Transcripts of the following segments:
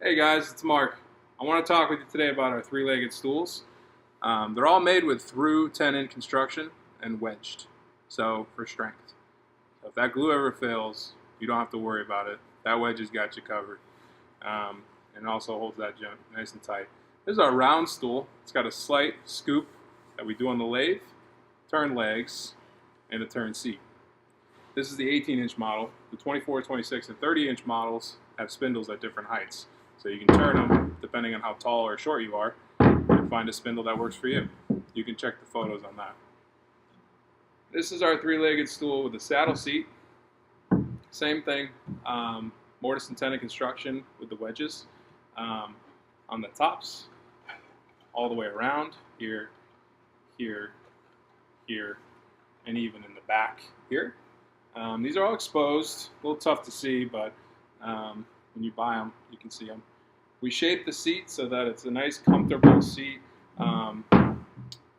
Hey guys, it's Mark. I want to talk with you today about our three-legged stools. They're all made with through tenon construction and wedged, so for strength. So if that glue ever fails, you don't have to worry about it. That wedge has got you covered, and it also holds that junk nice and tight. This is our round stool. It's got a slight scoop that we do on the lathe, turn legs, and a turn seat. This is the 18-inch model. The 24, 26, and 30-inch models have spindles at different heights. So you can turn them depending on how tall or short you are and find a spindle that works for you. You can check the photos on that. This is our three-legged stool with a saddle seat. Same thing, mortise and tenon construction with the wedges on the tops, all the way around, here, here, here, and even in the back here. These are all exposed, a little tough to see, but when you buy them, you can see them. We shape the seat so that it's a nice, comfortable seat, and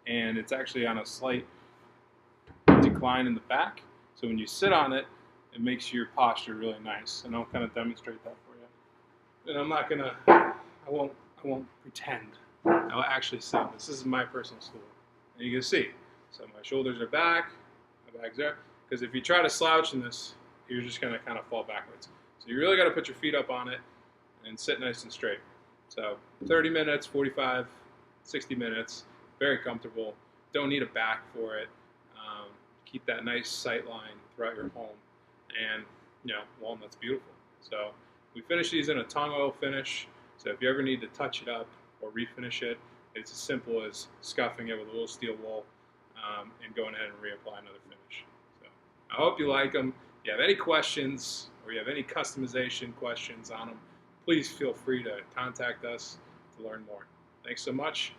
it's actually on a slight decline in the back. So when you sit on it, it makes your posture really nice. And I'll kind of demonstrate that for you. And I'm not gonna, I won't pretend. I'll actually sit on this. This is my personal stool, and you can see. So my shoulders are back, my back's there. Because if you try to slouch in this, you're just gonna kind of fall backwards. So you really got to put your feet up on it and sit nice and straight. So 30 minutes, 45, 60 minutes, very comfortable. Don't need a back for it. Keep that nice sight line throughout your home. And, walnut's beautiful. So we finish these in a tongue oil finish. So if you ever need to touch it up or refinish it, it's as simple as scuffing it with a little steel wool and going ahead and reapply another finish. So I hope you like them. If you have any questions or you have any customization questions on them, please feel free to contact us to learn more. Thanks so much.